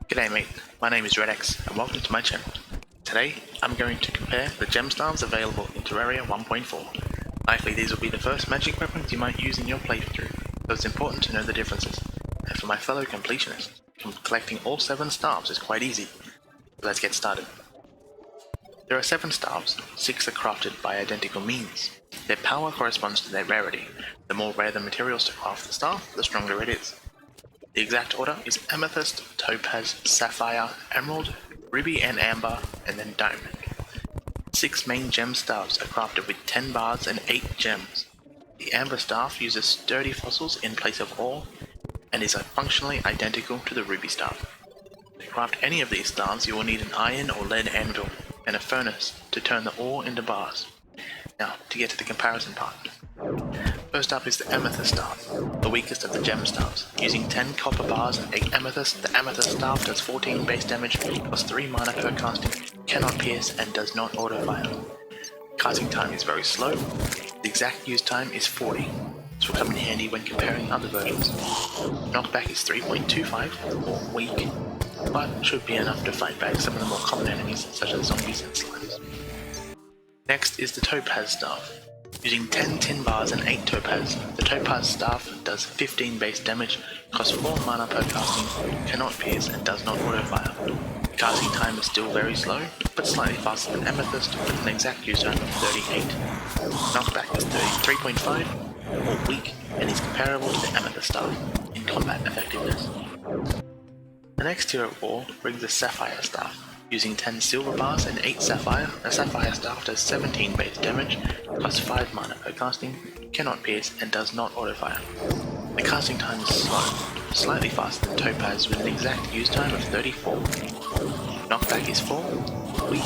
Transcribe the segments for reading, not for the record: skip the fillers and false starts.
G'day mate, my name is RedX and welcome to my channel. Today I'm going to compare the Gem Staves available in Terraria 1.4. Likely these will be the first magic weapons you might use in your playthrough, so it's important to know the differences. And for my fellow completionists, collecting all 7 staves is quite easy. Let's get started. There are 7 staves, 6 are crafted by identical means. Their power corresponds to their rarity. The more rare the materials to craft the staff, the stronger it is. The exact order is Amethyst, Topaz, Sapphire, Emerald, Ruby and Amber, and then Diamond. 6 main gem staves are crafted with 10 bars and 8 gems. The Amber staff uses sturdy fossils in place of ore, and is functionally identical to the Ruby staff. To craft any of these staves you will need an iron or lead anvil, and a furnace to turn the ore into bars. Now, to get to the comparison part. First up is the Amethyst Star, the weakest of the gem staves. Using 10 copper bars and 8 amethyst, the Amethyst staff does 14 base damage, costs 3 mana per casting, cannot pierce, and does not auto-fire. Casting time is very slow. The exact use time is 40, which will come in handy when comparing other versions. Knockback is 3.25, or weak, but should be enough to fight back some of the more common enemies such as zombies and slimes. Next is the Topaz staff. Using 10 tin bars and 8 topaz, the Topaz staff does 15 base damage, costs 4 mana per casting, cannot pierce, and does not auto-fire. The casting time is still very slow, but slightly faster than Amethyst with an exact use time of 38. Knockback is 33.5, or weak, and is comparable to the Amethyst staff in combat effectiveness. The next tier of ore brings the Sapphire staff. Using 10 silver bars and 8 sapphire, the Sapphire staff does 17 base damage, costs 5 mana per casting, cannot pierce, and does not auto-fire. The casting time is slow, slightly faster than Topaz with an exact use time of 34. Knockback is 4, weak,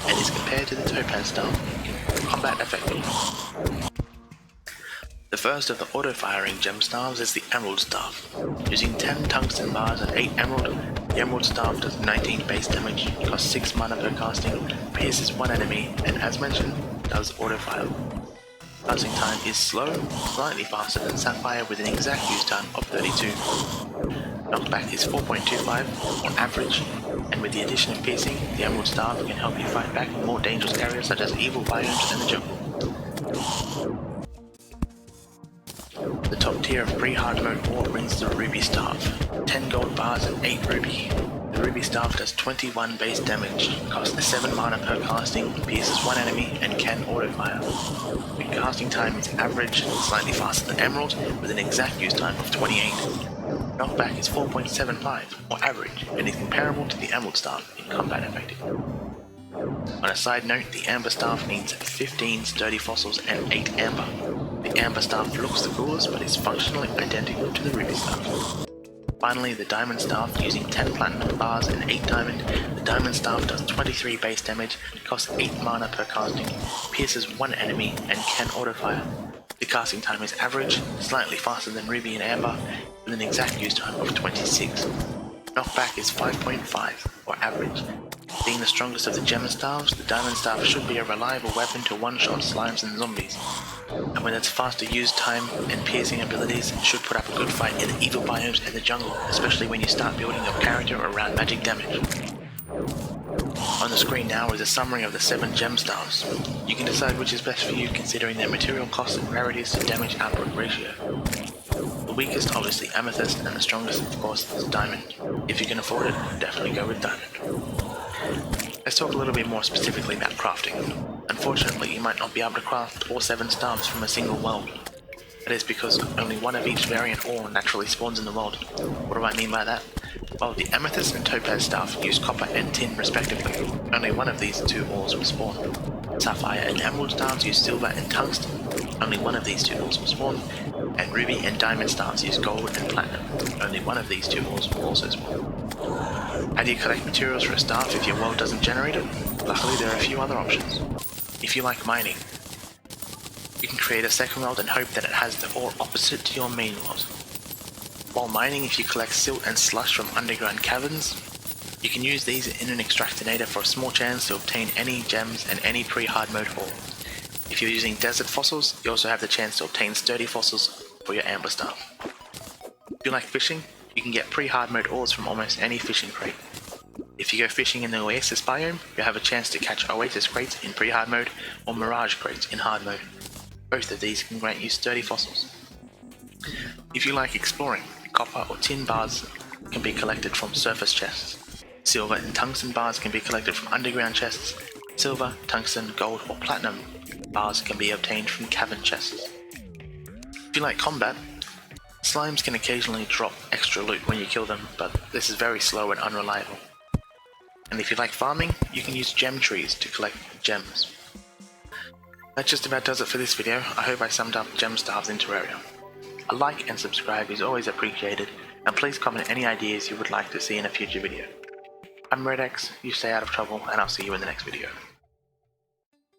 and is compared to the Topaz staff in combat effectiveness. The first of the auto-firing gem staves is the Emerald staff. Using 10 tungsten bars and 8 emerald, the Emerald staff does 19 base damage, costs 6 mana per casting, pierces 1 enemy, and as mentioned, does auto-fire. Casting time is slow, slightly faster than Sapphire with an exact use time of 32. Knockback is 4.25, on average, and with the addition of piercing, the Emerald staff can help you fight back in more dangerous areas such as evil biomes and the jungle. The top tier of pre-hard mode ore brings the Ruby staff. 10 gold bars and 8 ruby. The Ruby staff does 21 base damage, costs 7 mana per casting, pierces 1 enemy, and can auto-fire. The casting time is average, slightly faster than Emerald, with an exact use time of 28. Knockback is 4.75, or average, and is comparable to the Emerald staff in combat effectiveness. On a side note, the Amber staff needs 15 sturdy fossils and 8 amber. The Amber staff looks the coolest but is functionally identical to the Ruby staff. Finally, the Diamond staff, using 10 platinum bars and 8 diamond, the Diamond staff does 23 base damage, costs 8 mana per casting, pierces 1 enemy, and can auto-fire. The casting time is average, slightly faster than Ruby and Amber, with an exact use time of 26. Knockback is 5.5, or average. Being the strongest of the gem staves, the Diamond staff should be a reliable weapon to one-shot slimes and zombies. And with its faster use time and piercing abilities, it should put up a good fight in the evil biomes and the jungle, especially when you start building your character around magic damage. On the screen now is a summary of the 7 gem staves. You can decide which is best for you considering their material costs and rarities to damage output ratio. The weakest obviously Amethyst, and the strongest of course is Diamond. If you can afford it, definitely go with Diamond. Let's talk a little bit more specifically about crafting. Unfortunately, you might not be able to craft all 7 staves from a single world. That is because only one of each variant ore naturally spawns in the world. What do I mean by that? Well, the Amethyst and Topaz staff use copper and tin respectively. Only one of these 2 ores will spawn. Sapphire and Emerald staves use silver and tungsten. Only one of these 2 ores will spawn. And Ruby and Diamond staves use gold and platinum. Only one of these 2 ores will also spawn. How do you collect materials for a staff if your world doesn't generate it? Luckily there are a few other options. If you like mining, you can create a second world and hope that it has the ore opposite to your main world. While mining, if you collect silt and slush from underground caverns, you can use these in an extractinator for a small chance to obtain any gems and any pre-hard mode ore. If you're using desert fossils, you also have the chance to obtain sturdy fossils for your amber staff. If you like fishing, You can get pre-hard mode ores from almost any fishing crate. If you go fishing in the Oasis biome, you have a chance to catch Oasis crates in pre-hard mode or Mirage crates in hard mode. Both of these can grant you sturdy fossils. If you like exploring, copper or tin bars can be collected from surface chests. Silver and tungsten bars can be collected from underground chests. Silver, tungsten, gold or platinum bars can be obtained from cavern chests. If you like combat, slimes can occasionally drop extra loot when you kill them, but this is very slow and unreliable. And if you like farming, you can use gem trees to collect gems. That just about does it for this video. I hope I summed up Gem Staves in Terraria. A like and subscribe is always appreciated, and please comment any ideas you would like to see in a future video. I'm Red X, you stay out of trouble, and I'll see you in the next video.